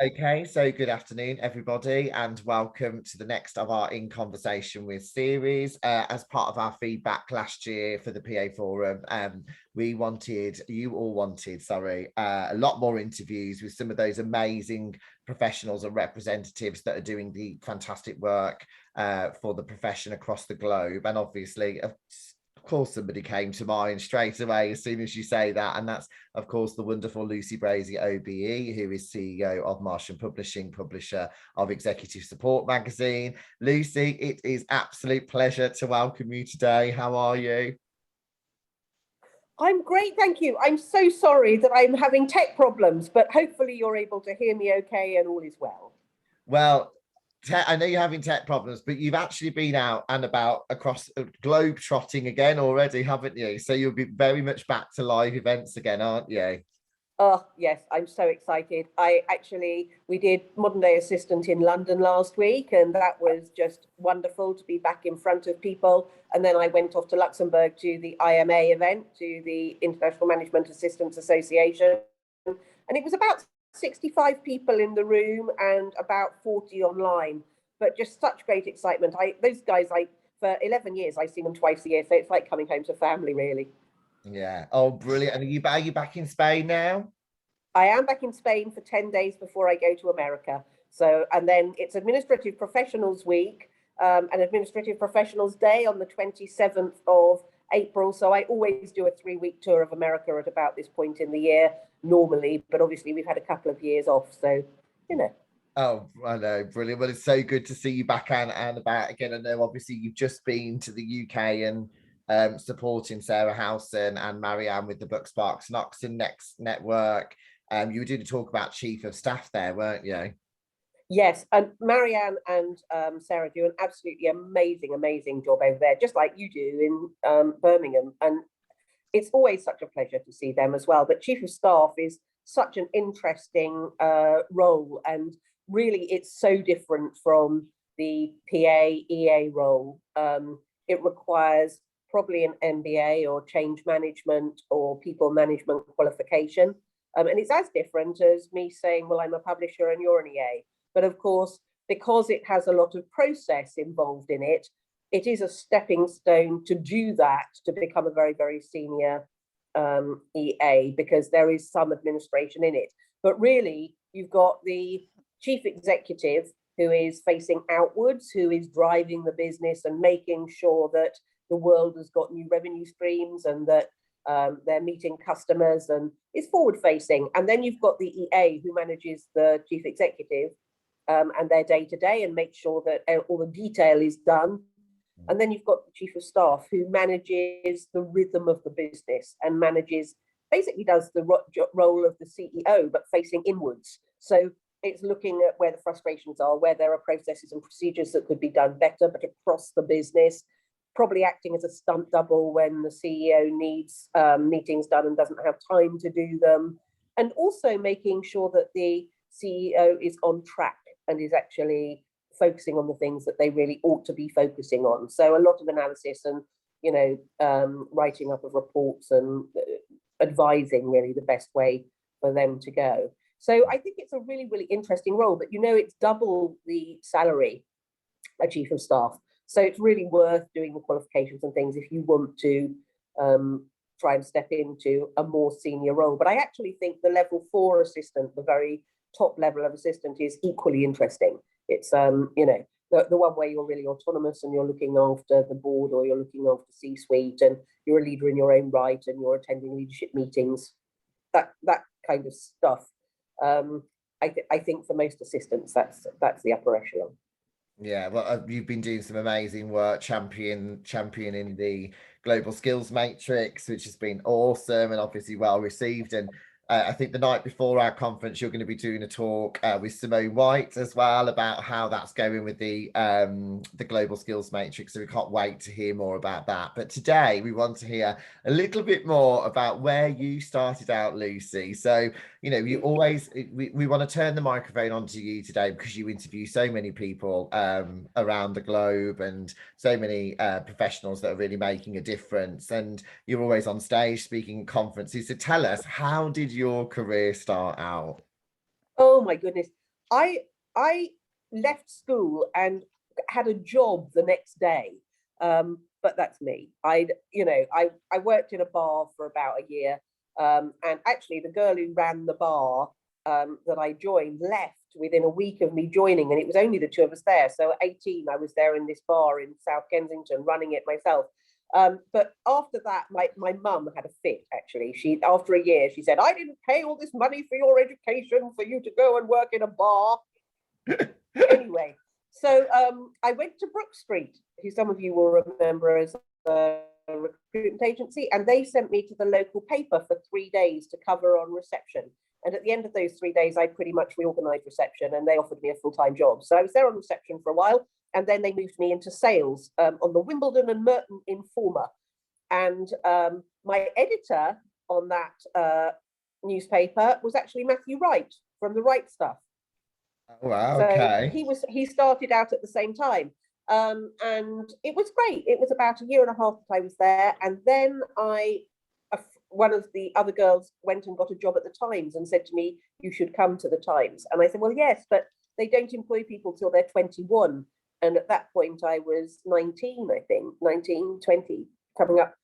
Okay, so good afternoon, everybody, and welcome to the next of our In Conversation with series. As part of our feedback last year for the PA Forum, you all wanted, a lot more interviews with some of those amazing professionals and representatives that are doing the fantastic work for the profession across the globe. And obviously, of course, somebody came to mind straight away as soon as you say that, and that's of course the wonderful Lucy Brazier, OBE, who is CEO of Marcham Publishing, publisher of Executive Support magazine. Lucy, it is absolute pleasure to welcome you today. How are you? I'm great, thank you. I'm so sorry that I'm having tech problems, but hopefully you're able to hear me okay and all is well. Well, I know you're having tech problems, but you've actually been out and about across globe trotting again already, haven't you? So you'll be very much back to live events again, aren't you? Oh, yes, I'm so excited. We did Modern Day Assistant in London last week, and that was just wonderful to be back in front of people. And then I went off to Luxembourg to the IMA event, to the International Management Assistants Association. And it was about 65 people in the room and about 40 online, but just such great excitement. Those guys, for 11 years, I've seen them twice a year. So it's like coming home to family, really. Yeah. Oh, brilliant. And are you back in Spain now? I am back in Spain for 10 days before I go to America. So, and then it's Administrative Professionals Week and Administrative Professionals Day on the 27th of April. So I always do a 3-week tour of America at about this point in the year normally, but obviously we've had a couple of years off. So, you know. Oh, I know, brilliant. Well, it's so good to see you back and about again. I know obviously you've just been to the UK and supporting Sarah Howson and Marianne with the Book Sparks and Oxon Next Network. You were doing a talk about Chief of Staff there, weren't you? Yes, and Marianne and Sarah do an absolutely amazing job over there, just like you do in Birmingham. And it's always such a pleasure to see them as well. But Chief of Staff is such an interesting role, and really it's so different from the PA EA role. It requires probably an MBA or change management or people management qualification. And it's as different as me saying, well, I'm a publisher and you're an EA. But of course, because it has a lot of process involved in it, it is a stepping stone to do that, to become a very senior EA, because there is some administration in it. But really, you've got the chief executive who is facing outwards, who is driving the business and making sure that the world has got new revenue streams and that they're meeting customers and is forward facing. And then you've got the EA who manages the chief executive and their day to day and make sure that all the detail is done. And then you've got the chief of staff who manages the rhythm of the business and basically does the role of the CEO, but facing inwards. So it's looking at where the frustrations are, where there are processes and procedures that could be done better, but across the business, probably acting as a stunt double when the CEO needs meetings done and doesn't have time to do them. And also making sure that the CEO is on track and is actually focusing on the things that they really ought to be focusing on. So a lot of analysis and, writing up of reports and advising really the best way for them to go. So I think it's a really interesting role, but it's double the salary a chief of staff. So it's really worth doing the qualifications and things if you want to try and step into a more senior role. But I actually think the level 4 assistant, the very top level of assistant, is equally interesting. It's the one where you're really autonomous and you're looking after the board or you're looking after C-suite and you're a leader in your own right and you're attending leadership meetings, that kind of stuff. I think for most assistants that's the upper echelon. Yeah, well, you've been doing some amazing work championing the global skills matrix, which has been awesome and obviously well received. And I think the night before our conference, you're going to be doing a talk with Simone White as well about how that's going with the global skills matrix. So we can't wait to hear more about that. But today we want to hear a little bit more about where you started out, Lucy. So, you always, we want to turn the microphone onto you today because you interview so many people around the globe and so many professionals that are really making a difference. And you're always on stage speaking at conferences. So tell us, how did your career start out? Oh my goodness. I left school and had a job the next day. But that's me. I worked in a bar for about a year. And actually the girl who ran the bar that I joined left within a week of me joining, and it was only the two of us there. So at 18, I was there in this bar in South Kensington running it myself. But after that, my mum had a fit, actually. After a year, she said, I didn't pay all this money for your education for you to go and work in a bar. Anyway, so I went to Brook Street, who some of you will remember as a recruitment agency, and they sent me to the local paper for 3 days to cover on reception. And at the end of those 3 days, I pretty much reorganized reception, and they offered me a full-time job. So I was there on reception for a while, and then they moved me into sales on the Wimbledon and Merton Informer. And my editor on that newspaper was actually Matthew Wright from The Right Stuff. Oh, wow, so okay. he started out at the same time. And it was great. It was about a year and a half that I was there. And then one of the other girls went and got a job at the Times and said to me, you should come to the Times. And I said, well, yes, but they don't employ people till they're 21. And at that point I was 19, I think, 19, 20, coming up.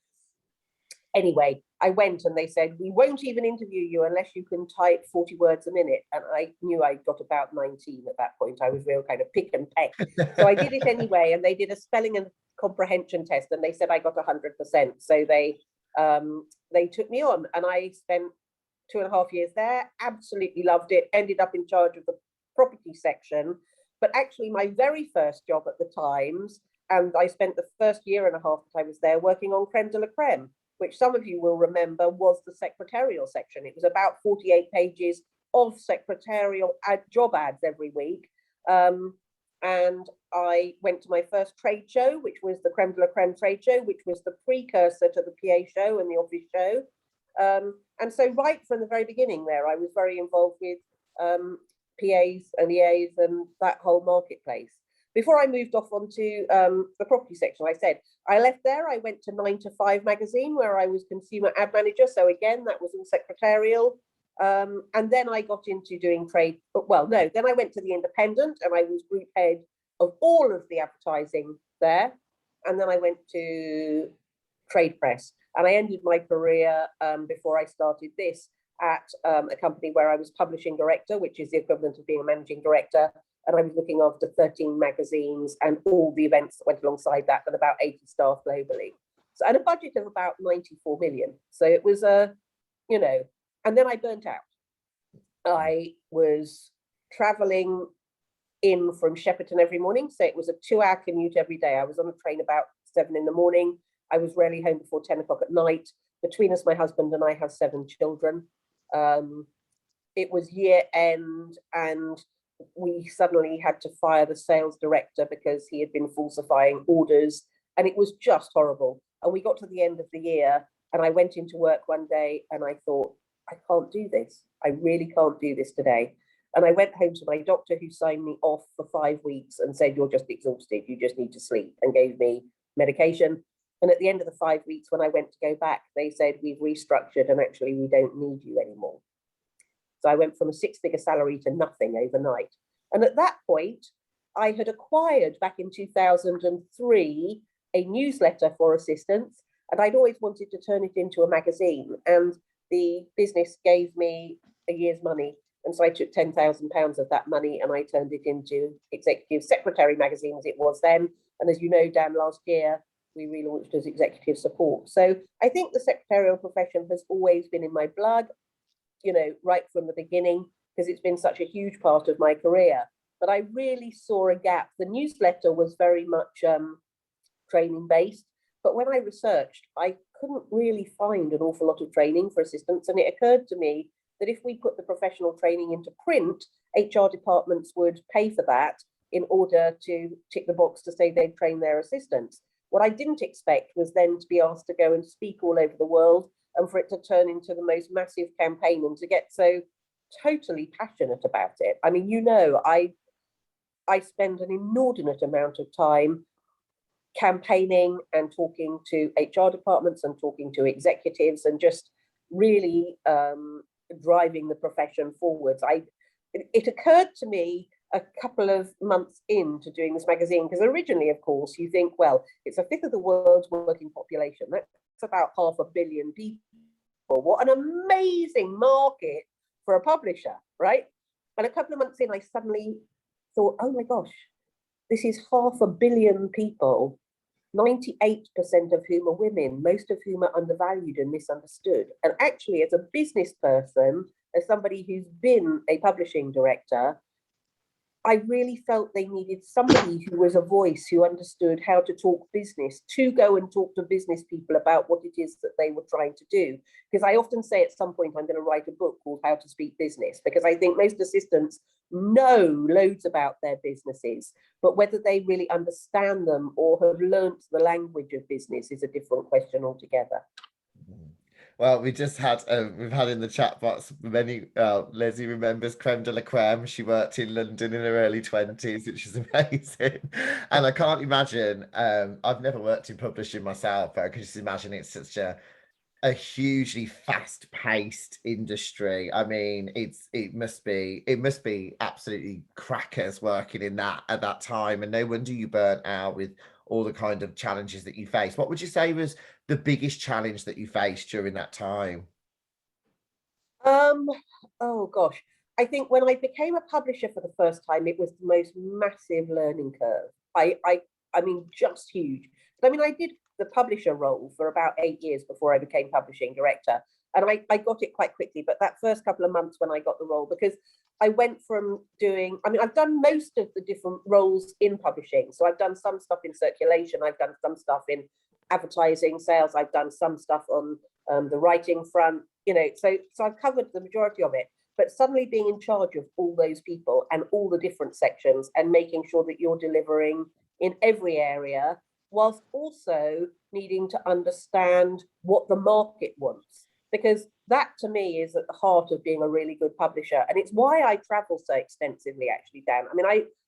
Anyway, I went and they said, we won't even interview you unless you can type 40 words a minute. And I knew I got about 19 at that point. I was real kind of pick and peck. So I did it anyway. And they did a spelling and comprehension test and they said I got 100%. So they took me on, and I spent 2.5 years there, absolutely loved it, ended up in charge of the property section. But actually my very first job at the Times, and I spent the first year and a half that I was there working on Creme de la Creme, which some of you will remember was the secretarial section. It was about 48 pages of secretarial job ads every week. And I went to my first trade show, which was the Creme de la Creme trade show, which was the precursor to the PA show and the office show. And so right from the very beginning there, I was very involved with PAs and EAs and that whole marketplace. Before I moved off onto the property section, I said, I left there, I went to 9 to 5 magazine where I was consumer ad manager. So again, that was all secretarial. And then I got into doing trade, well, no, then I went to the Independent and I was group head of all of the advertising there. And then I went to trade press, and I ended my career before I started this at a company where I was publishing director, which is the equivalent of being a managing director. And I was looking after 13 magazines and all the events that went alongside that, and about 80 staff globally. So, and a budget of about 94 million. So it was and then I burnt out. I was traveling in from Shepperton every morning. So it was a 2-hour commute every day. I was on a train about 7 in the morning. I was rarely home before 10 o'clock at night. Between us, my husband and I have 7 children. It was year end, and we suddenly had to fire the sales director because he had been falsifying orders, and it was just horrible. And we got to the end of the year, and I went into work one day and I thought, I can't do this. I really can't do this today. And I went home to my doctor, who signed me off for 5 weeks and said, you're just exhausted, you just need to sleep, and gave me medication. And at the end of the 5 weeks, when I went to go back, they said, we've restructured and actually we don't need you anymore. So I went from a 6-figure salary to nothing overnight. And at that point, I had acquired back in 2003 a newsletter for assistants, and I'd always wanted to turn it into a magazine. And the business gave me a year's money. And so I took £10,000 of that money and I turned it into Executive Secretary magazine, as it was then. And as you know, Dan, last year, we relaunched as Executive Support. So I think the secretarial profession has always been in my blood, right from the beginning, because it's been such a huge part of my career. But I really saw a gap. The newsletter was very much training based, but when I researched, I couldn't really find an awful lot of training for assistants. And it occurred to me that if we put the professional training into print, HR departments would pay for that in order to tick the box to say they'd train their assistants. What I didn't expect was then to be asked to go and speak all over the world, and for it to turn into the most massive campaign and to get so totally passionate about it. I mean, I spend an inordinate amount of time campaigning and talking to HR departments and talking to executives and just really driving the profession forwards. it occurred to me a couple of months into doing this magazine, because originally, of course, you think, well, it's a fifth of the world's working population. That's about 500 million people. What an amazing market for a publisher, right? And a couple of months in, I suddenly thought, oh my gosh, this is 500 million people, 98% of whom are women, most of whom are undervalued and misunderstood. And actually, as a business person, as somebody who's been a publishing director, I really felt they needed somebody who was a voice, who understood how to talk business, to go and talk to business people about what it is that they were trying to do. Because I often say at some point I'm going to write a book called How to Speak Business, because I think most assistants know loads about their businesses, but whether they really understand them or have learnt the language of business is a different question altogether. Well, we've had in the chat box many, Lizzie remembers Creme de la Creme. She worked in London in her early 20s, which is amazing. And I can't imagine, I've never worked in publishing myself, but I can just imagine it's such a hugely fast-paced industry. I mean, it must be absolutely crackers working in that at that time. And no wonder you burnt out with all the kind of challenges that you faced. What would you say was the biggest challenge that you faced during that time? Oh gosh, I think when I became a publisher for the first time, it was the most massive learning curve. I mean, just huge. I mean, I did the publisher role for about 8 years before I became publishing director, and I got it quite quickly. But that first couple of months when I got the role, because I went from doing, I mean, I've done most of the different roles in publishing. So I've done some stuff in circulation, I've done some stuff in advertising, sales, I've done some stuff on the writing front, you know, so I've covered the majority of it. But suddenly being in charge of all those people and all the different sections and making sure that you're delivering in every area, whilst also needing to understand what the market wants. Because that to me is at the heart of being a really good publisher. And it's why I travel so extensively, actually, Dan. I mean,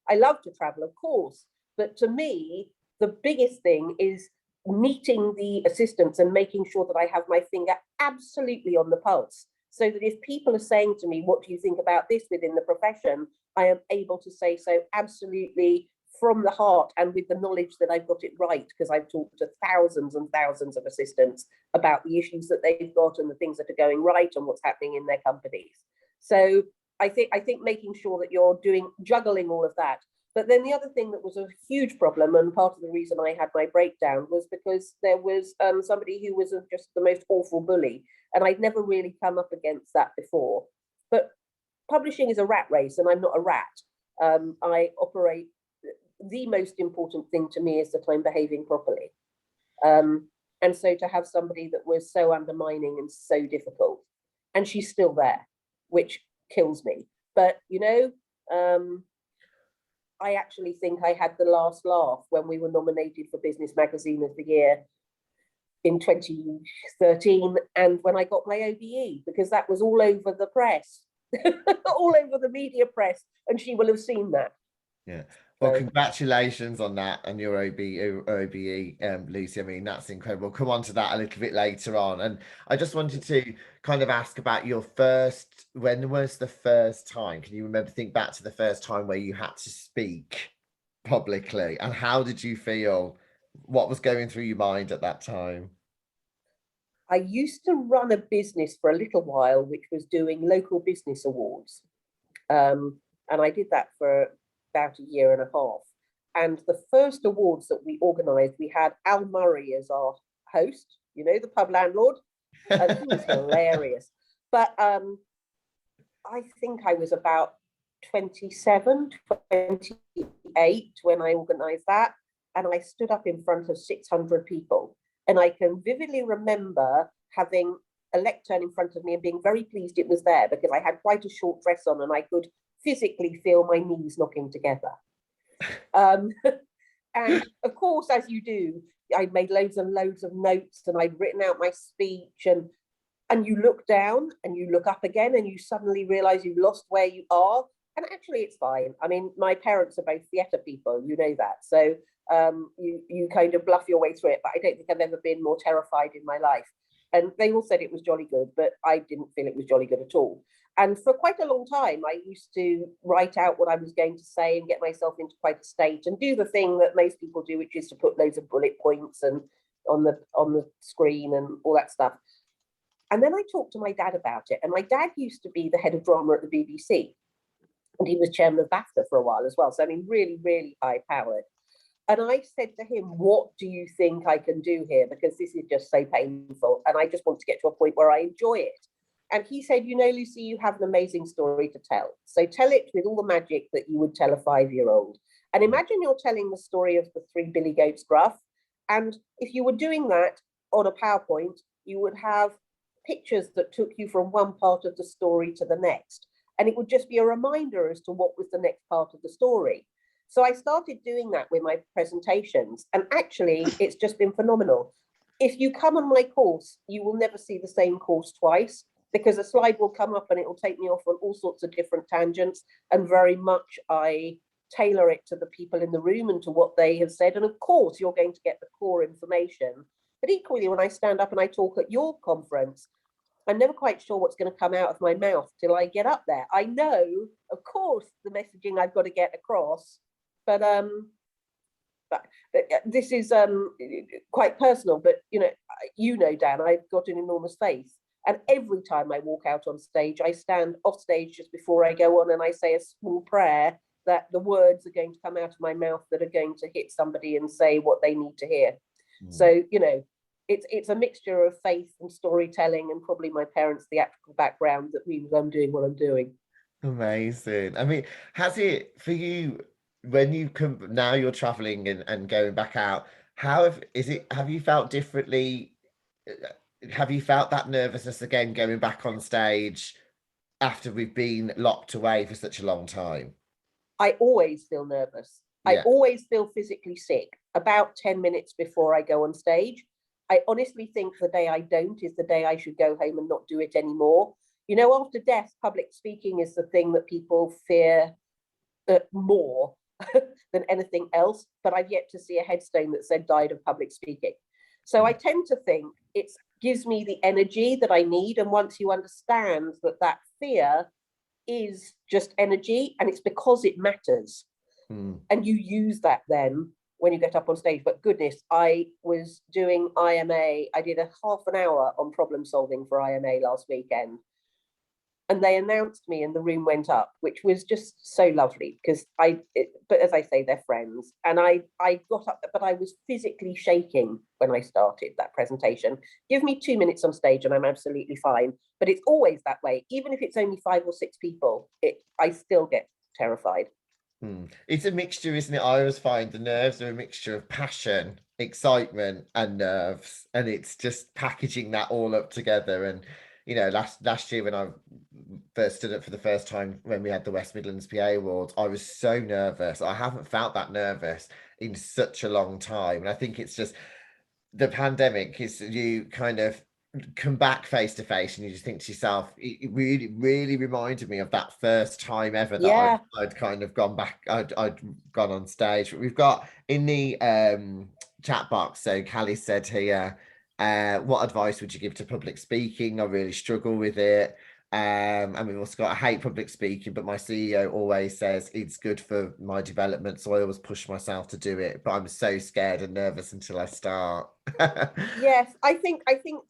I love to travel, of course, but to me, the biggest thing is meeting the assistants and making sure that I have my finger absolutely on the pulse, so that if people are saying to me, what do you think about this within the profession, I am able to say so absolutely from the heart and with the knowledge that I've got it right, because I've talked to thousands and thousands of assistants about the issues that they've got and the things that are going right and what's happening in their companies. So I think making sure that you're juggling all of that. But then the other thing that was a huge problem, and part of the reason I had my breakdown, was because there was somebody who was just the most awful bully, and I'd never really come up against that before. But publishing is a rat race, and I'm not a rat. I operate. The most important thing to me is that I'm behaving properly. And so to have somebody that was so undermining and so difficult, and she's still there, which kills me. But, you know, I actually think I had the last laugh when we were nominated for Business Magazine of the Year in 2013, and when I got my OBE, because that was all over the press, all over the media press, and she will have seen that. Yeah. Well, congratulations on that and your OBE, Lucy. I mean, that's incredible. We'll come on to that a little bit later on. And I just wanted to kind of ask about your first, when was the first time? Can you think back to the first time where you had to speak publicly, and how did you feel? What was going through your mind at that time? I used to run a business for a little while, which was doing local business awards. And I did that for about a year and a half. And the first awards that we organised, we had Al Murray as our host, you know, the pub landlord. And he was hilarious. But I think I was about 27, 28 when I organised that. And I stood up in front of 600 people. And I can vividly remember having a lectern in front of me and being very pleased it was there, because I had quite a short dress on and I could physically feel my knees knocking together. And of course, as you do, I'd made loads and loads of notes and I'd written out my speech, and you look down and you look up again and you suddenly realize you've lost where you are. And actually it's fine. I mean, my parents are both theatre people, you know that. So you kind of bluff your way through it, but I don't think I've ever been more terrified in my life. And they all said it was jolly good, but I didn't feel it was jolly good at all. And for quite a long time, I used to write out what I was going to say and get myself into quite a state and do the thing that most people do, which is to put loads of bullet points and on the screen and all that stuff. And then I talked to my dad about it. And my dad used to be the head of drama at the BBC. And he was chairman of BAFTA for a while as well. So, I mean, really, really high powered. And I said to him, what do you think I can do here? Because this is just so painful. And I just want to get to a point where I enjoy it. And he said, you know, Lucy, you have an amazing story to tell. So tell it with all the magic that you would tell a 5-year-old. And imagine you're telling the story of the 3 billy goats gruff. And if you were doing that on a PowerPoint, you would have pictures that took you from one part of the story to the next. And it would just be a reminder as to what was the next part of the story. So I started doing that with my presentations. And actually, it's just been phenomenal. If you come on my course, you will never see the same course twice, because a slide will come up and it will take me off on all sorts of different tangents. And very much I tailor it to the people in the room and to what they have said. And of course, you're going to get the core information. But equally, when I stand up and I talk at your conference, I'm never quite sure what's going to come out of my mouth till I get up there. I know, of course, the messaging I've got to get across, but this is quite personal. But you know, Dan, I've got an enormous faith, and every time I walk out on stage, I stand off stage just before I go on, and I say a small prayer that the words are going to come out of my mouth that are going to hit somebody and say what they need to hear. So it's a mixture of faith and storytelling, and probably my parents' theatrical background that means I'm doing what I'm doing. Amazing. I mean, has it for you when you come now you're traveling and going back out, have you felt differently? Have you felt that nervousness again going back on stage after we've been locked away for such a long time? I always feel nervous. I always feel physically sick about 10 minutes before I go on stage. I honestly think the day I don't is the day I should go home and not do it anymore. After death, public speaking is the thing that people fear more than anything else. But I've yet to see a headstone that said died of public speaking. So I tend to think it gives me the energy that I need. And once you understand that fear is just energy, and it's because it matters. And you use that then when you get up on stage. But goodness, I was doing IMA. I did a half an hour on problem solving for IMA last weekend. And they announced me and the room went up, which was just so lovely because but as I say, they're friends. And I got up, but I was physically shaking when I started that presentation. Give me 2 minutes on stage and I'm absolutely fine. But it's always that way. Even if it's only 5 or 6 people, I still get terrified. It's a mixture, isn't it? I always find the nerves are a mixture of passion, excitement, and nerves, and it's just packaging that all up together. And last year when I first stood up for the first time when we had the West Midlands PA Awards, I was so nervous. I haven't felt that nervous in such a long time, and I think it's just the pandemic is you kind of come back face to face and you just think to yourself, it really reminded me of that first time ever that I'd kind of gone back, I'd gone on stage. But we've got in the chat box, so Callie said here, what advice would you give to public speaking? I really struggle with it. And we've also got, I hate public speaking, but my CEO always says it's good for my development, so I always push myself to do it, but I'm so scared and nervous until I start. Yes, I think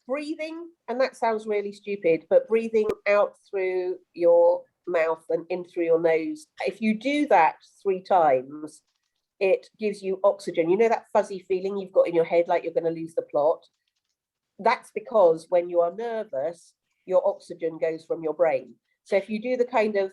breathing, and that sounds really stupid, but breathing out through your mouth and in through your nose, if you do that 3 times, it gives you oxygen. That fuzzy feeling you've got in your head like you're going to lose the plot? That's because when you are nervous, your oxygen goes from your brain. So if you do the kind of,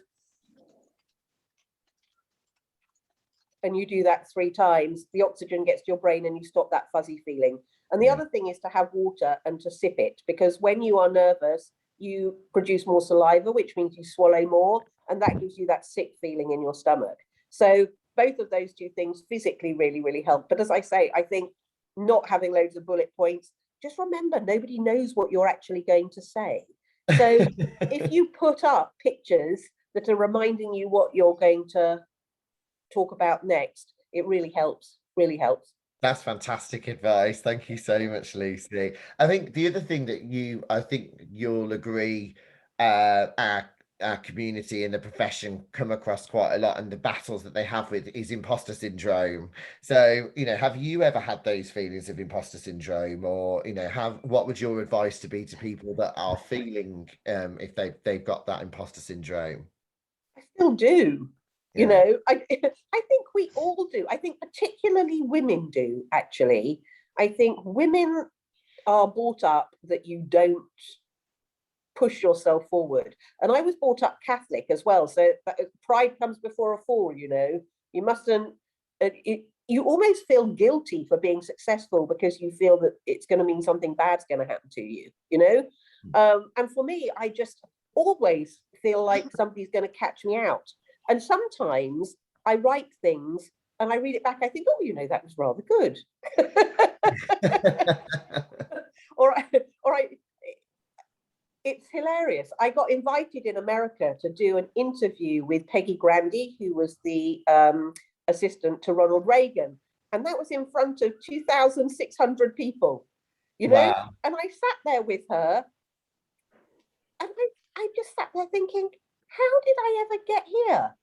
and you do that 3 times, the oxygen gets to your brain and you stop that fuzzy feeling. And the other thing is to have water and to sip it, because when you are nervous, you produce more saliva, which means you swallow more, and that gives you that sick feeling in your stomach. So both of those 2 things physically really, really help. But as I say, I think not having loads of bullet points, just remember, nobody knows what you're actually going to say. So if you put up pictures that are reminding you what you're going to talk about next, it really helps, really helps. That's fantastic advice. Thank you so much, Lucy. I think the other thing that I think you'll agree, our community and the profession come across quite a lot, and the battles that they have with is imposter syndrome. So, have you ever had those feelings of imposter syndrome, or what would your advice to be to people that are feeling if they've got that imposter syndrome? I still do. Yeah. I think we all do. I think particularly women do, actually. I think women are brought up that you don't push yourself forward. And I was brought up Catholic as well. So pride comes before a fall, You mustn't, you almost feel guilty for being successful because you feel that it's going to mean something bad's going to happen to you, And for me, I just always feel like somebody's going to catch me out. And sometimes I write things and I read it back. I think, oh, that was rather good. or it's hilarious. I got invited in America to do an interview with Peggy Grandy, who was the assistant to Ronald Reagan. And that was in front of 2,600 people, Wow. And I sat there with her and I just sat there thinking, how did I ever get here?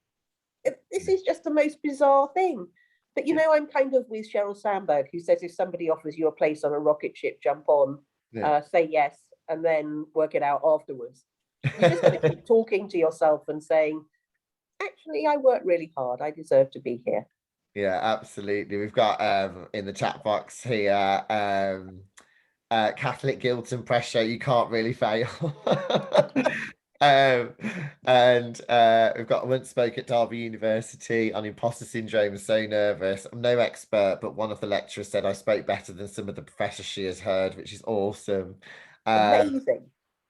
This is just the most bizarre thing. But, I'm kind of with Sheryl Sandberg, who says if somebody offers you a place on a rocket ship, jump on, say yes, and then work it out afterwards. You just got to keep talking to yourself and saying, actually, I worked really hard. I deserve to be here. Yeah, absolutely. We've got in the chat box here, Catholic guilt and pressure, you can't really fail. And we've got once spoke at Derby University on imposter syndrome, so nervous. I'm no expert, but one of the lecturers said I spoke better than some of the professors she has heard, which is awesome. Amazing.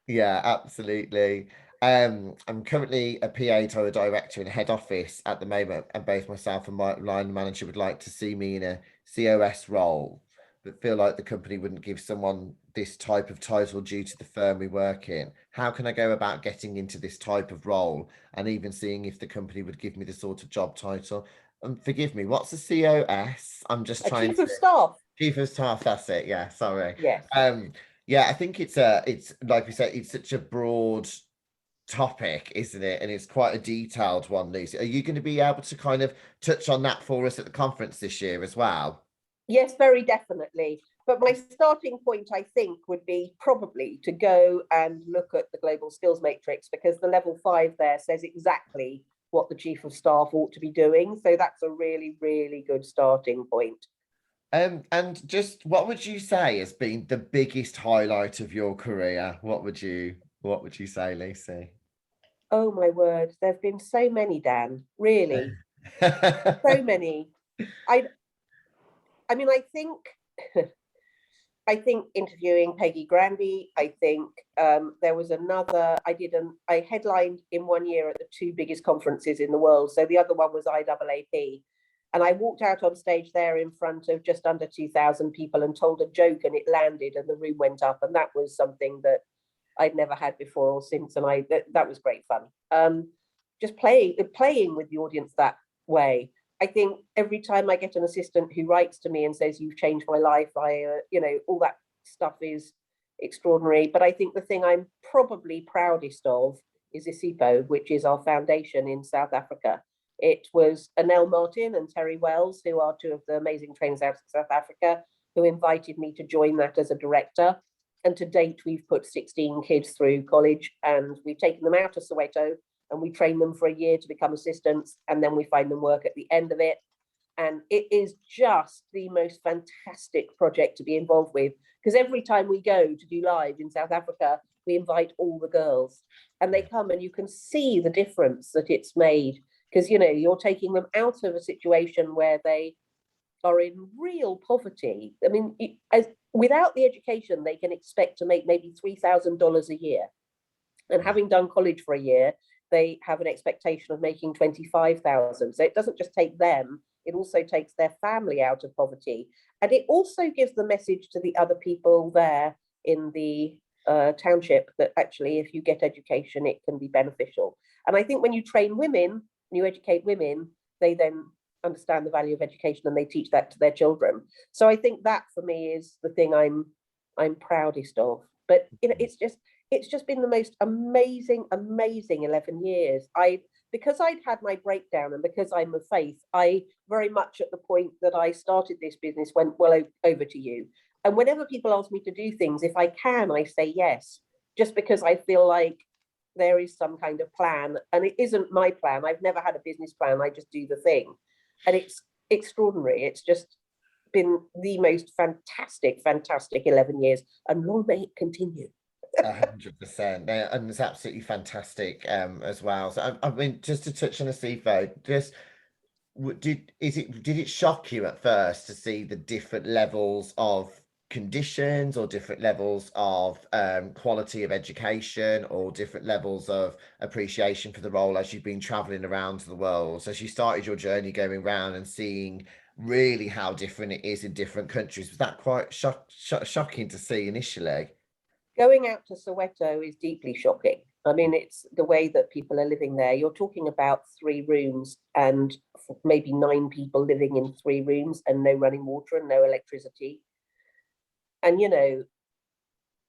Yeah, absolutely. I'm currently a PA to a director in head office at the moment, and both myself and my line manager would like to see me in a COS role, but feel like the company wouldn't give someone this type of title due to the firm we work in. How can I go about getting into this type of role, and even seeing if the company would give me the sort of job title? Forgive me, what's a COS? I'm just A trying chief to. of staff. Chief of staff, that's it. Yeah, sorry. Yes. Yeah, I think it's like we said, it's such a broad topic, isn't it? And it's quite a detailed one, Lucy. Are you going to be able to kind of touch on that for us at the conference this year as well? Yes, very definitely. But my starting point, I think, would be probably to go and look at the Global Skills Matrix, because the level 5 there says exactly what the chief of staff ought to be doing. So that's a really, really good starting point. And just what would you say has been the biggest highlight of your career? What would you say, Lucy? Oh my word, there have been so many, Dan. Really, so many. I mean, I think I think interviewing Peggy Grandy. I think there was another. I headlined in one year at the two biggest conferences in the world. So the other one was IAAP, and I walked out on stage there in front of just under 2,000 people and told a joke, and it landed, and the room went up, and that was something that I'd never had before or since, and that was great fun. Just playing with the audience that way. I think every time I get an assistant who writes to me and says, "You've changed my life," all that stuff is extraordinary. But I think the thing I'm probably proudest of is ISIPO, which is our foundation in South Africa. It was Anel Martin and Terry Wells, who are two of the amazing trainers out of South Africa, who invited me to join that as a director. And to date, we've put 16 kids through college, and we've taken them out of Soweto and we train them for a year to become assistants, and then we find them work at the end of it. And it is just the most fantastic project to be involved with, because every time we go to do live in South Africa, we invite all the girls, and they come, and you can see the difference that it's made, because you're taking them out of a situation where they are in real poverty. I mean, without the education, they can expect to make maybe $3,000 a year. And having done college for a year, they have an expectation of making 25,000. So it doesn't just take them, it also takes their family out of poverty. And it also gives the message to the other people there in the township that actually, if you get education, it can be beneficial. And I think when you train women, you educate women, they then understand the value of education and they teach that to their children. So I think that for me is the thing I'm proudest of. But it's it's just been the most amazing 11 years. Because I'd had my breakdown, and because I'm of faith, I very much at the point that I started this business went, well, over to you. And whenever people ask me to do things, if I can, I say yes, just because I feel like there is some kind of plan, and it isn't my plan. I've never had a business plan. I just do the thing, and it's extraordinary. It's just been the most fantastic 11 years, and long may it continue. 100%, and it's absolutely fantastic as well. So I mean, just to touch on a CFO, just did it shock you at first to see the different levels of conditions, or different levels of quality of education, or different levels of appreciation for the role as you've been traveling around the world? So as you started your journey going around and seeing really how different it is in different countries, was that quite shocking to see initially? Going out to Soweto is deeply shocking. I mean, it's the way that people are living there. You're talking about 3 rooms and maybe 9 people living in 3 rooms, and no running water and no electricity. And, you know,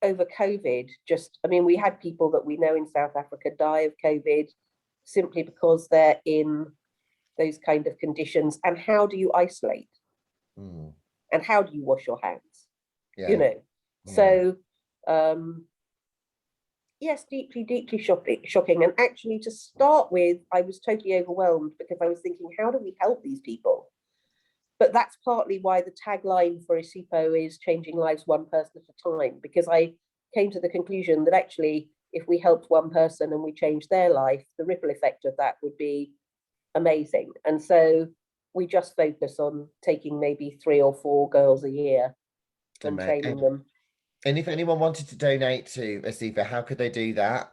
over COVID, I mean, we had people that we know in South Africa die of COVID simply because they're in those kind of conditions. And how do you isolate? Mm. And how do you wash your hands? Yeah. You know, so yes, deeply shocking. And actually, to start with, I was totally overwhelmed, because I was thinking, how do we help these people? But that's partly why the tagline for ISIPO is changing lives one person at a time, because I came to the conclusion that actually, if we helped one person and we changed their life, the ripple effect of that would be amazing. And so we just focus on taking maybe 3 or 4 girls a year and training them. And if anyone wanted to donate to ISIPO, how could they do that?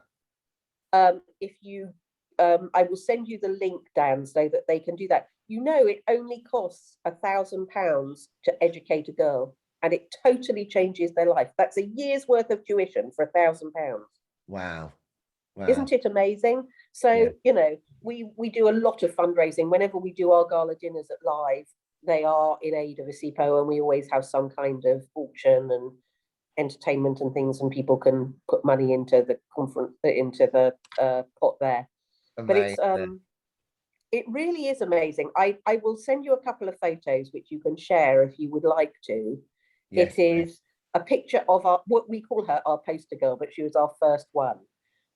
If you, I will send you the link, Dan, so that they can do that. You know, it only costs £1,000 to educate a girl, and it totally changes their life. That's a year's worth of tuition for £1,000. Wow. Isn't it amazing? So, yeah. You know, we do a lot of fundraising. Whenever we do our gala dinners at Live, they are in aid of ISIPO, and we always have some kind of auction and entertainment and things, and people can put money into the conference, into the pot there. Amazing. But it really is amazing. I will send you a couple of photos which you can share if you would like to. Yes, it is a picture of what we call her our poster girl, but she was our first one,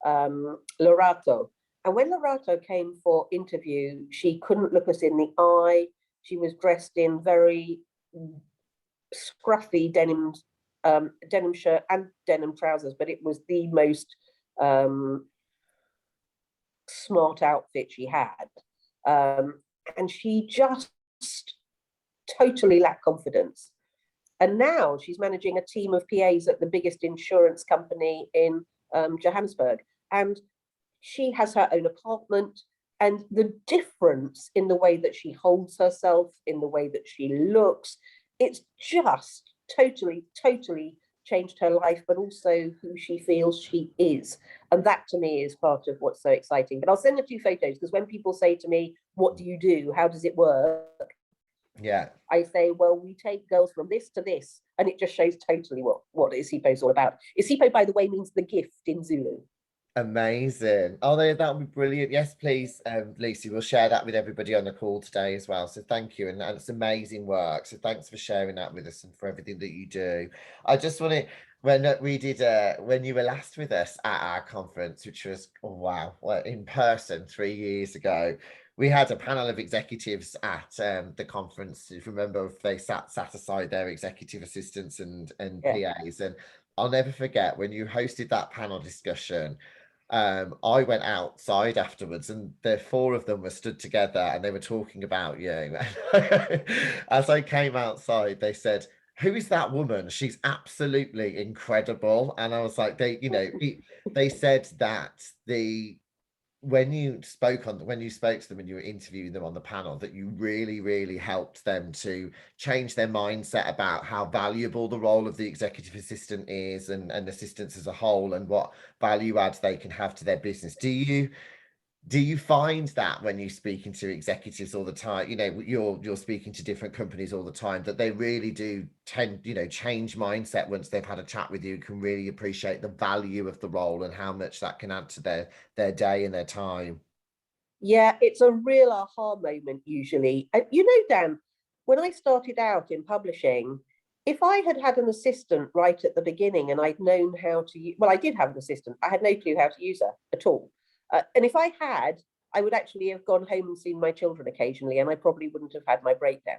Lorato. And when Lorato came for interview, she couldn't look us in the eye. She was dressed in very scruffy denim shirt and denim trousers, but it was the most smart outfit she had. And she just totally lacked confidence. And now she's managing a team of PAs at the biggest insurance company in Johannesburg. And she has her own apartment. And the difference in the way that she holds herself, in the way that she looks, it's just totally changed her life, but also who she feels she is. And that to me is part of what's so exciting. But I'll send a few photos, because when people say to me, what do you do? How does it work? Yeah. I say, well, we take girls from this to this. And it just shows totally what ISIPO is all about. ISIPO, by the way, means the gift in Zulu. Amazing. Oh, that would be brilliant. Yes, please, Lucy, we'll share that with everybody on the call today as well. So thank you. And it's amazing work. So thanks for sharing that with us and for everything that you do. I just want to, when you were last with us at our conference, which was, oh, wow, well, in person 3 years ago, we had a panel of executives at the conference. If you remember, they sat aside their executive assistants and PAs. And I'll never forget when you hosted that panel discussion. I went outside afterwards, and the 4 of them were stood together and they were talking about you. As I came outside, they said, who is that woman? She's absolutely incredible. And I was like, they said that when you spoke to them and you were interviewing them on the panel, that you really helped them to change their mindset about how valuable the role of the executive assistant is, and assistants as a whole, and what value adds they can have to their business. Do Do you find that when you're speaking to executives all the time, you know, you're speaking to different companies all the time, that they really do tend, you know, change mindset once they've had a chat with you, can really appreciate the value of the role and how much that can add to their day and their time? Yeah, it's a real aha moment usually. And you know, Dan, when I started out in publishing, if I had had an assistant right at the beginning and I'd known how to, well, I did have an assistant. I had no clue how to use her at all. And if I had, I would actually have gone home and seen my children occasionally, and I probably wouldn't have had my breakdown.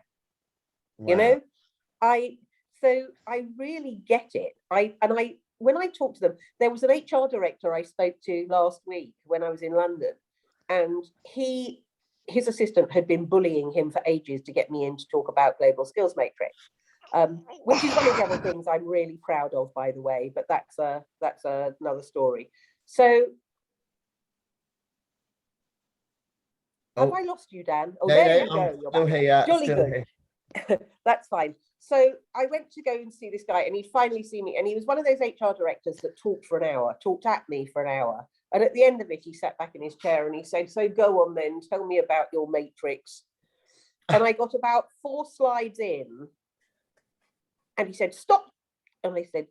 You Wow. know, I so I really get it. I when I talk to them, there was an HR director I spoke to last week when I was in London, and his assistant had been bullying him for ages to get me in to talk about global skills matrix, which is one of the other things I'm really proud of, by the way. But that's another story. So have I lost you, Dan? Oh, No, there no, you I'm go. You're still back. here, Jolly still good. here. That's fine. So I went to go and see this guy, and he'd finally seen me. And he was one of those HR directors that talked for an hour, talked at me for an hour. And at the end of it, he sat back in his chair and he said, "So go on then, tell me about your matrix." And I got about 4 slides in, and he said, "Stop." And I said,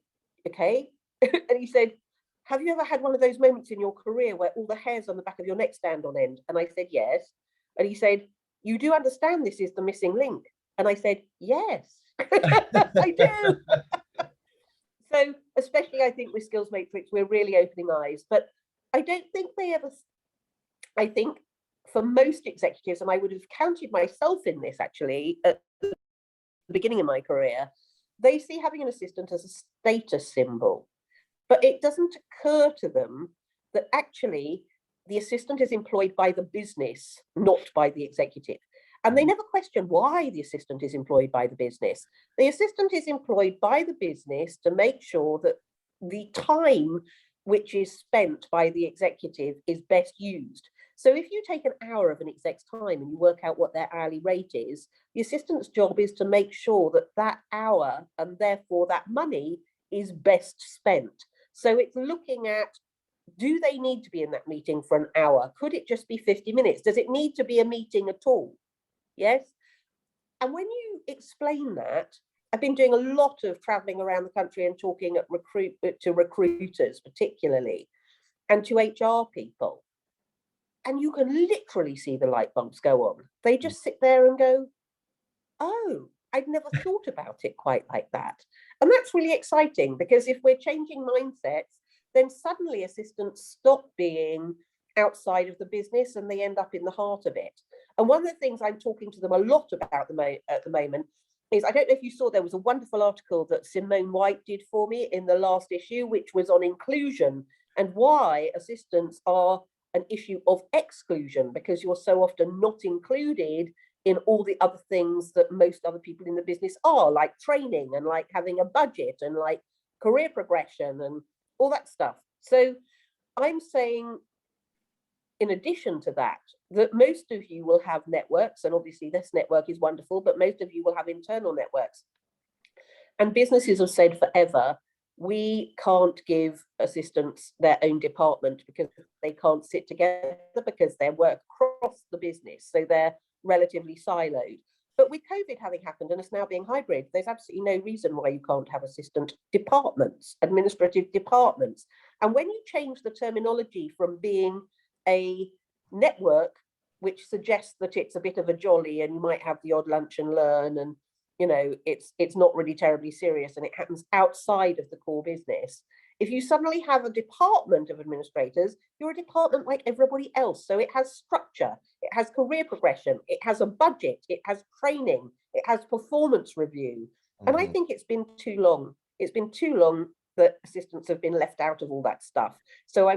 "Okay." And he said, "Have you ever had one of those moments in your career where all the hairs on the back of your neck stand on end?" And I said, "Yes." And he said, "You do understand this is the missing link?" And I said, "Yes." I do. So, especially I think with Skills Matrix, we're really opening eyes. But I don't think they ever, I think for most executives, and I would have counted myself in this actually at the beginning of my career, they see having an assistant as a status symbol. But it doesn't occur to them that actually the assistant is employed by the business, not by the executive. And they never question why the assistant is employed by the business. The assistant is employed by the business to make sure that the time which is spent by the executive is best used. So if you take an hour of an exec's time and you work out what their hourly rate is, the assistant's job is to make sure that that hour and therefore that money is best spent. So it's looking at, do they need to be in that meeting for an hour? Could it just be 50 minutes? Does it need to be a meeting at all? Yes. And when you explain that, I've been doing a lot of traveling around the country and talking to recruiters particularly, and to HR people. And you can literally see the light bulbs go on. They just sit there and go, "Oh, I'd never thought about it quite like that." And that's really exciting, because if we're changing mindsets, then suddenly assistants stop being outside of the business and they end up in the heart of it. And one of the things I'm talking to them a lot about at the moment is, I don't know if you saw, there was a wonderful article that Simone White did for me in the last issue, which was on inclusion and why assistants are an issue of exclusion, because you're so often not included in all the other things that most other people in the business are, like training and like having a budget and like career progression and all that stuff. So I'm saying, in addition to that, that most of you will have networks, and obviously this network is wonderful, but most of you will have internal networks. And businesses have said forever, we can't give assistants their own department because they can't sit together, because they work across the business. So they're relatively siloed. But with COVID having happened and it's now being hybrid, there's absolutely no reason why you can't have assistant departments, administrative departments. And when you change the terminology from being a network, which suggests that it's a bit of a jolly and you might have the odd lunch and learn, and it's not really terribly serious and it happens outside of the core business. If you suddenly have a department of administrators, you're a department like everybody else. So it has structure, it has career progression, it has a budget, it has training, it has performance review. And I think it's been too long. It's been too long that assistants have been left out of all that stuff. So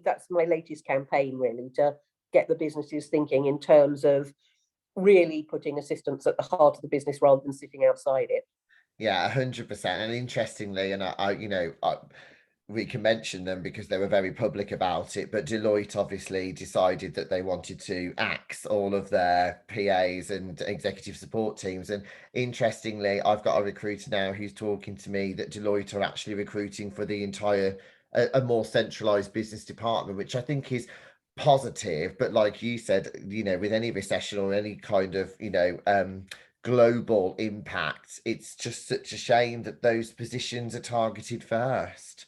that's my latest campaign, really, to get the businesses thinking in terms of really putting assistants at the heart of the business rather than sitting outside it. Yeah, 100%. And interestingly, and we can mention them because they were very public about it, but Deloitte obviously decided that they wanted to axe all of their PAs and executive support teams. And interestingly, I've got a recruiter now who's talking to me that Deloitte are actually recruiting for the entire, a more centralized business department, which I think is positive, but like you said, you know, with any recession or any kind of, you know, global impact, it's just such a shame that those positions are targeted first.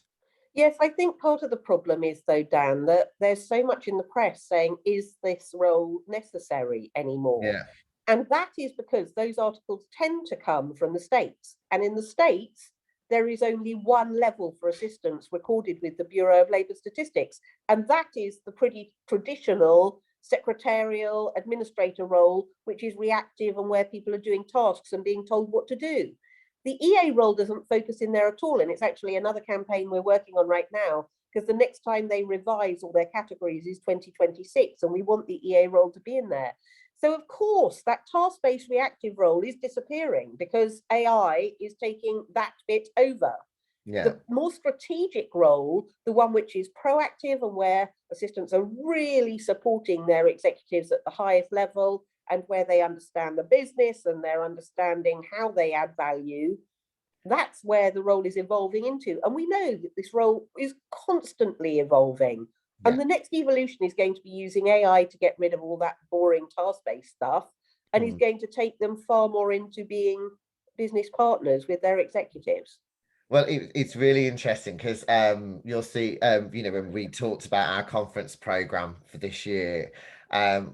Yes, I think part of the problem is, though, Dan, that there's so much in the press saying, is this role necessary anymore? Yeah. And that is because those articles tend to come from the States. And in the States, there is only one level for assistance recorded with the Bureau of Labour Statistics. And that is the pretty traditional secretarial administrator role, which is reactive and where people are doing tasks and being told what to do. The EA role doesn't focus in there at all. And it's actually another campaign we're working on right now, because the next time they revise all their categories is 2026, and we want the EA role to be in there. So of course, that task-based reactive role is disappearing because AI is taking that bit over. Yeah. The more strategic role, the one which is proactive and where assistants are really supporting their executives at the highest level, and where they understand the business and they're understanding how they add value, that's where the role is evolving into. And we know that this role is constantly evolving. Yeah. And the next evolution is going to be using AI to get rid of all that boring task-based stuff, and is going to take them far more into being business partners with their executives. Well, it's really interesting because you'll see, you know, when we talked about our conference program for this year,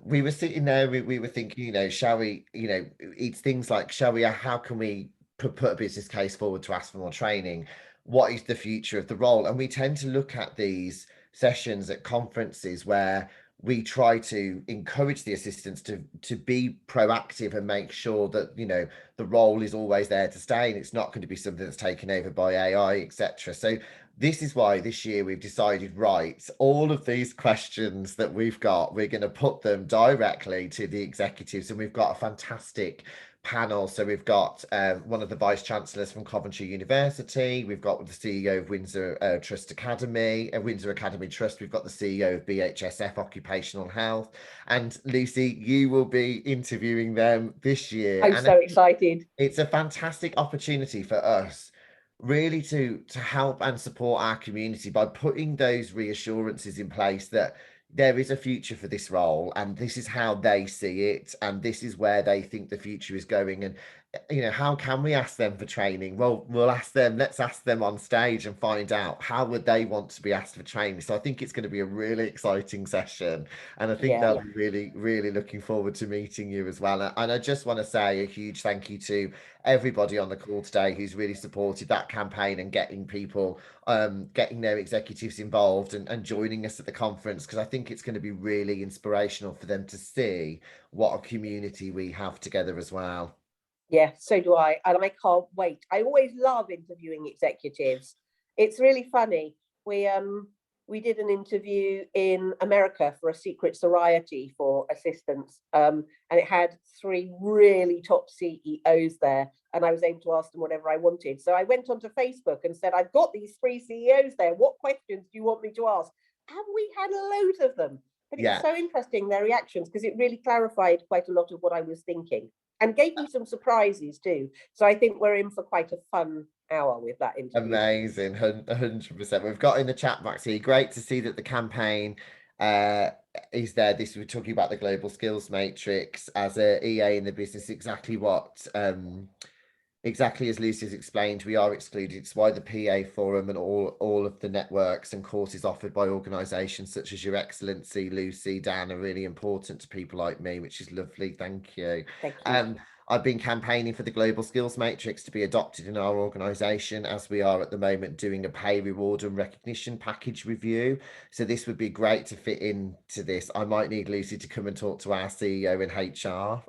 we were sitting there, we were thinking, you know, shall we, you know, it's things like, how can we put a business case forward to ask for more training? What is the future of the role? And we tend to look at these sessions at conferences where we try to encourage the assistants to be proactive and make sure that, you know, the role is always there to stay and it's not going to be something that's taken over by AI, etc. So this is why this year we've decided, right, all of these questions that we've got, we're going to put them directly to the executives, and we've got a fantastic panel. So we've got one of the vice chancellors from Coventry University, we've got the CEO of Windsor Trust Academy, Windsor Academy Trust, we've got the CEO of BHSF Occupational Health, and Lucy, you will be interviewing them this year. I'm so excited. It's a fantastic opportunity for us really to help and support our community by putting those reassurances in place that there is a future for this role, and this is how they see it, and this is where they think the future is going. And you know, how can we ask them for training? Well, let's ask them on stage and find out how would they want to be asked for training. So I think it's going to be a really exciting session, and I think they'll be really looking forward to meeting you as well. And I just want to say a huge thank you to everybody on the call today who's really supported that campaign and getting people getting their executives involved and joining us at the conference, because I think it's going to be really inspirational for them to see what a community we have together as well. Yeah, so do I. And I can't wait. I always love interviewing executives. It's really funny. We did an interview in America for a secret society for assistants. And it had 3 really top CEOs there. And I was able to ask them whatever I wanted. So I went onto Facebook and said, I've got these 3 CEOs there. What questions do you want me to ask? And we had loads of them. But it's so interesting, their reactions, because it really clarified quite a lot of what I was thinking, and gave me some surprises too. So I think we're in for quite a fun hour with that interview. Amazing, 100%. We've got in the chat box here. Great to see that the campaign is there. This we're talking about the global skills matrix as a EA in the business. Exactly as Lucy has explained, we are excluded. It's why the PA Forum and all of the networks and courses offered by organisations such as Your Excellency, Lucy, Dan, are really important to people like me, which is lovely. Thank you. Thank you. I've been campaigning for the Global Skills Matrix to be adopted in our organisation, as we are at the moment doing a pay, reward and recognition package review. So this would be great to fit into this. I might need Lucy to come and talk to our CEO in HR.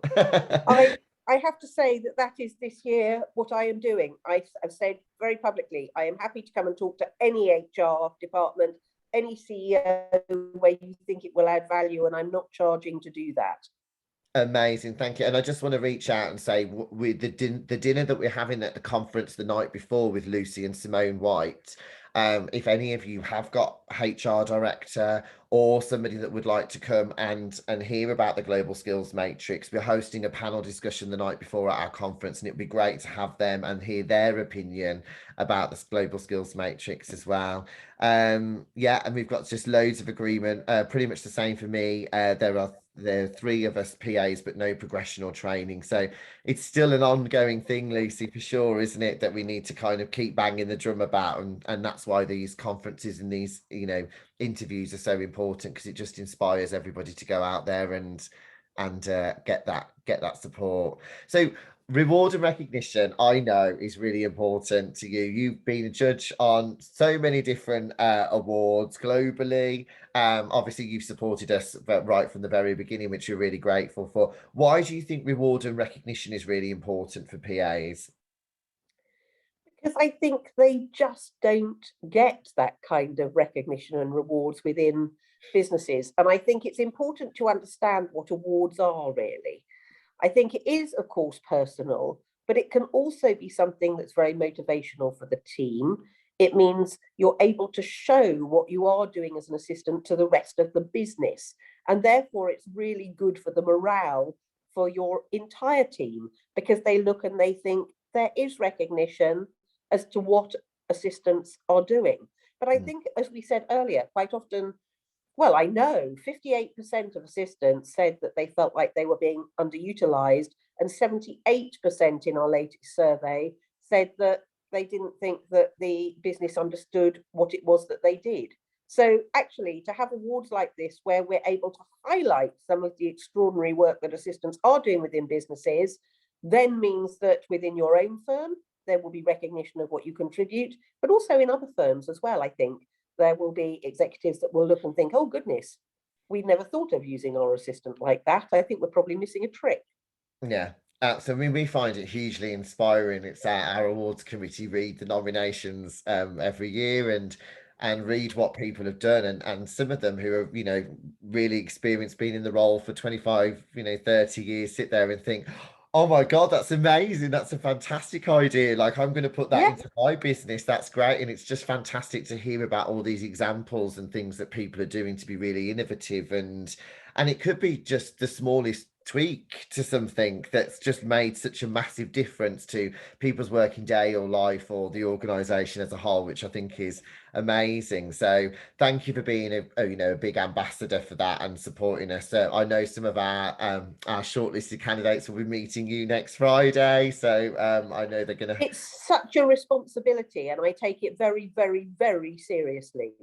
I have to say that is this year what I am doing. I've said very publicly, I am happy to come and talk to any HR department, any CEO where you think it will add value, and I'm not charging to do that. Amazing, thank you. And I just want to reach out and say, with the dinner that we're having at the conference the night before with Lucy and Simone White, If any of you have got HR director or somebody that would like to come and hear about the Global Skills Matrix, we're hosting a panel discussion the night before at our conference, and it'd be great to have them and hear their opinion about the Global Skills Matrix as well. Yeah, and we've got just loads of agreement, pretty much the same for me. There are 3 of us PAs, but no progression or training. So it's still an ongoing thing, Lucy, for sure, isn't it? That we need to kind of keep banging the drum about, and that's why these conferences and these, interviews are so important, because it just inspires everybody to go out there and get that support. So reward and recognition, I know, is really important to you. You've been a judge on so many different awards globally. Obviously, you've supported us right from the very beginning, which we're really grateful for. Why do you think reward and recognition is really important for PAs? Because I think they just don't get that kind of recognition and rewards within businesses. And I think it's important to understand what awards are really. I think it is, of course, personal, but it can also be something that's very motivational for the team. It means you're able to show what you are doing as an assistant to the rest of the business. And therefore, it's really good for the morale for your entire team, because they look and they think there is recognition as to what assistants are doing. But I think, as we said earlier, quite often, well, I know 58% of assistants said that they felt like they were being underutilized, and 78% in our latest survey said that they didn't think that the business understood what it was that they did. So actually, to have awards like this, where we're able to highlight some of the extraordinary work that assistants are doing within businesses, then means that within your own firm, there will be recognition of what you contribute, but also in other firms as well, I think. There will be executives that will look and think, oh, goodness, we never thought of using our assistant like that. I think we're probably missing a trick. Yeah, so I mean, we find it hugely inspiring. It's our awards committee read the nominations every year and read what people have done, and some of them who are, really experienced, being in the role for 25, 30 years, sit there and think, oh my God, that's amazing. That's a fantastic idea. Like, I'm going to put that Yeah, into my business. That's great. And it's just fantastic to hear about all these examples and things that people are doing to be really innovative, and it could be just the smallest tweak to something that's just made such a massive difference to people's working day or life or the organization as a whole, which I think is amazing. So thank you for being a big ambassador for that and supporting us. So I know some of our shortlisted candidates will be meeting you next Friday, so I know they're gonna. it's such a responsibility, and I take it very, very, very seriously.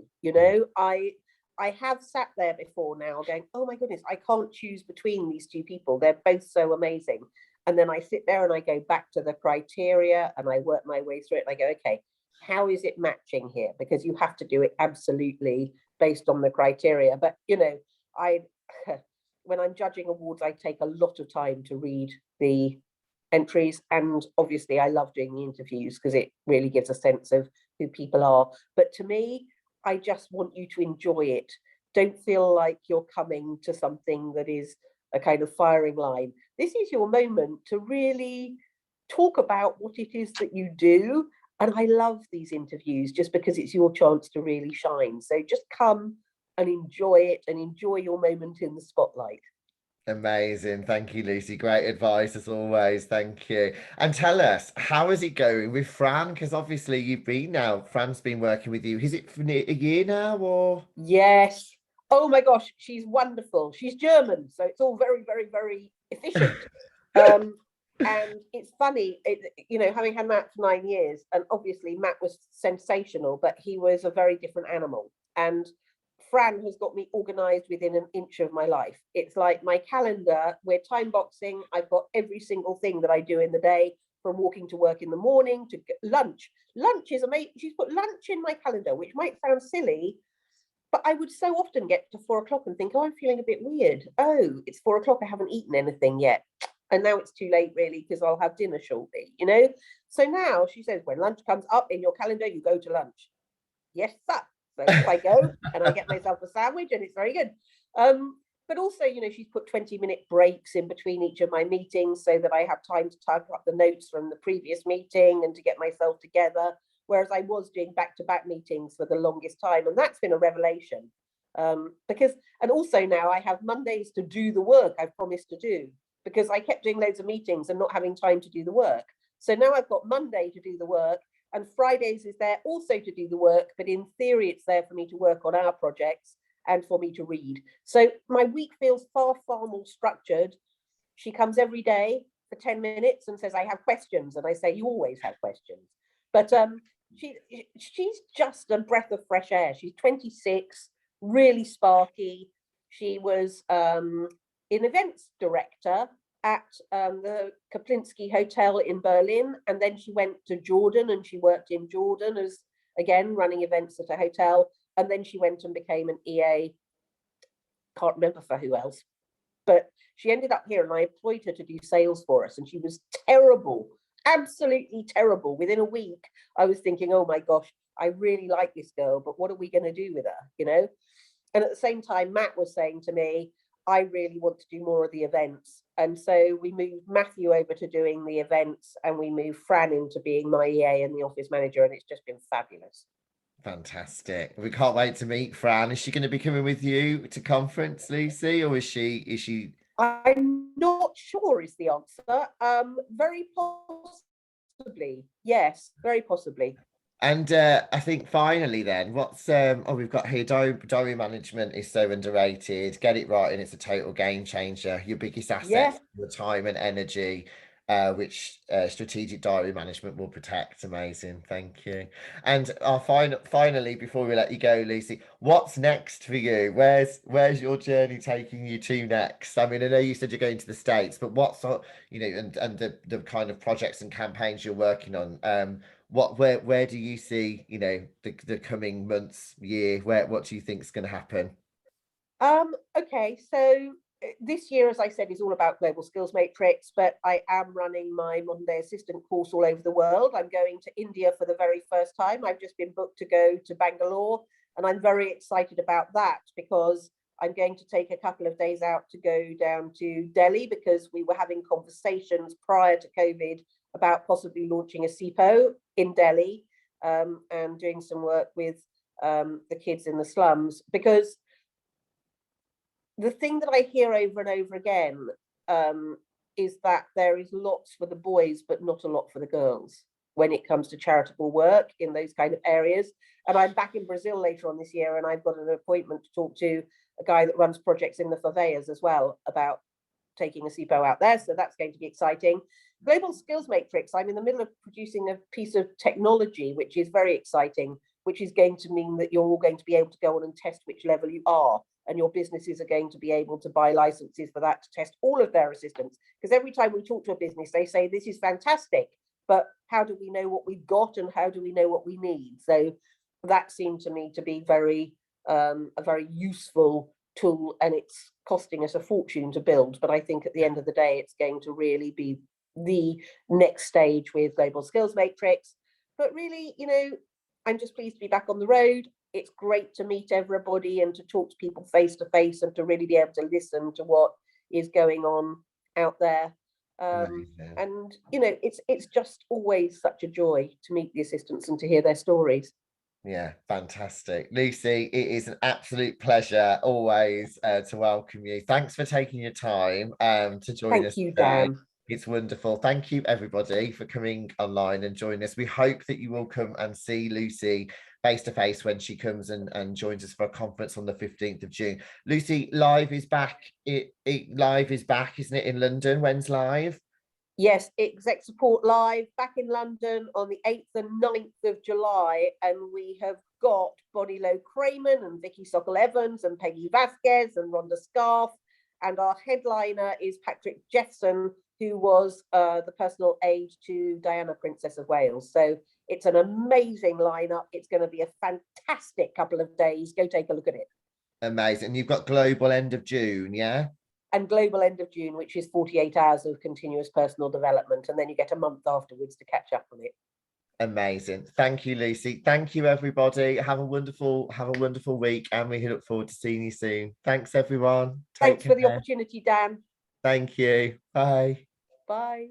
I have sat there before now going, oh my goodness, I can't choose between these two people. They're both so amazing. And then I sit there and I go back to the criteria and I work my way through it. And I go, okay, how is it matching here? Because you have to do it absolutely based on the criteria. But, I, when I'm judging awards, I take a lot of time to read the entries. And obviously, I love doing the interviews because it really gives a sense of who people are. But to me, I just want you to enjoy it. Don't feel like you're coming to something that is a kind of firing line. This is your moment to really talk about what it is that you do. And I love these interviews just because it's your chance to really shine. So just come and enjoy it and enjoy your moment in the spotlight. Amazing. Thank you, Lucy. Great advice as always. Thank you. And tell us, how is it going with Fran? Because obviously Fran's been working with you. Is it for a year now or? Yes. Oh my gosh, she's wonderful. She's German, so it's all very, very, very efficient. And it's funny, having had Matt for 9 years, and obviously Matt was sensational, but he was a very different animal. And Fran has got me organized within an inch of my life. It's like my calendar, we're time boxing. I've got every single thing that I do in the day, from walking to work in the morning to lunch. Lunch is amazing. She's put lunch in my calendar, which might sound silly, but I would so often get to 4 o'clock and think, oh, I'm feeling a bit weird. Oh, it's 4 o'clock. I haven't eaten anything yet. And now it's too late, really, because I'll have dinner shortly. So now she says, when lunch comes up in your calendar, you go to lunch. Yes, sir. So off I go and I get myself a sandwich and it's very good. But also, she's put 20-minute breaks in between each of my meetings so that I have time to type up the notes from the previous meeting and to get myself together. whereas I was doing back-to-back meetings for the longest time, and that's been a revelation. Because, and also now I have Mondays to do the work I've promised to do, because I kept doing loads of meetings and not having time to do the work. So now I've got Monday to do the work, and Fridays is there also to do the work, but in theory it's there for me to work on our projects and for me to read. So my week feels far, far more structured. She comes every day for 10 minutes and says, I have questions. And I say, you always have questions. But she's just a breath of fresh air. She's 26, really sparky. She was an events director at the Kaplinski Hotel in Berlin. And then she went to Jordan and she worked in Jordan as, again, running events at a hotel. And then she went and became an EA, can't remember for who else. But she ended up here and I employed her to do sales for us. And she was terrible, absolutely terrible. Within a week, I was thinking, oh my gosh, I really like this girl, but what are we going to do with her, you know? And at the same time, Matt was saying to me, I really want to do more of the events. And so we moved Matthew over to doing the events and we moved Fran into being my EA and the office manager. And it's just been fabulous. Fantastic. We can't wait to meet Fran. Is she going to be coming with you to conference, Lucy, or is she? I'm not sure is the answer. Very possibly. Yes, very possibly. And I think finally then, what's we've got here, diary management is so underrated. Get it right and it's a total game changer. Your biggest asset, your time and energy, which strategic diary management will protect. Amazing. Thank you. And our finally, before we let you go, Lucy, what's next for you? Where's your journey taking you to next? I mean, I know you said you're going to the States, but what's, you know, and the kind of projects and campaigns you're working on, where do you see, you know, the coming months, year, what do you think is going to happen? Okay, so this year, as I said, is all about global skills matrix, but I am running my modern day assistant course all over the world. I'm going to India for the very first time. I've just been booked to go to Bangalore, and I'm very excited about that because I'm going to take a couple of days out to go down to Delhi because we were having conversations prior to COVID about possibly launching a SIPO in Delhi, and doing some work with the kids in the slums, because the thing that I hear over and over again is that there is lots for the boys, but not a lot for the girls when it comes to charitable work in those kind of areas. And I'm back in Brazil later on this year, and I've got an appointment to talk to a guy that runs projects in the favelas as well about taking a SIPO out there. So that's going to be exciting. Global Skills Matrix, I'm in the middle of producing a piece of technology, which is very exciting, which is going to mean that you're all going to be able to go on and test which level you are. And your businesses are going to be able to buy licenses for that to test all of their assistants. Because every time we talk to a business, they say, this is fantastic, but how do we know what we've got and how do we know what we need? So that seemed to me to be a very useful tool, and it's costing us a fortune to build. But I think at the end of the day, it's going to really be the next stage with Global Skills Matrix. But really, you know, I'm just pleased to be back on the road. It's great to meet everybody and to talk to people face to face and to really be able to listen to what is going on out there. And you know, it's just always such a joy to meet the assistants and to hear their stories. Yeah, fantastic. Lucy, it is an absolute pleasure always to welcome you. Thanks for taking your time to join us. Thank you, today. Dan. It's wonderful. Thank you, everybody, for coming online and joining us. We hope that you will come and see Lucy face to face when she comes and joins us for a conference on the 15th of June. Lucy, live is back. Live is back, isn't it, in London? When's live? Yes, Exec Support Live back in London on the 8th and 9th of July. And we have got Bonnie Lowe Crayman and Vicky Sokol-Evans and Peggy Vasquez and Rhonda Scarf. And our headliner is Patrick Jeffson, who was the personal aide to Diana, Princess of Wales. So it's an amazing lineup. It's going to be a fantastic couple of days. Go take a look at it. Amazing. You've got global end of June, yeah? And global end of June, which is 48 hours of continuous personal development. And then you get a month afterwards to catch up on it. Amazing. Thank you, Lucy. Thank you, everybody. Have a wonderful week, and we look forward to seeing you soon. Thanks, everyone. Thanks for the opportunity, Dan. Thank you. Bye. Bye.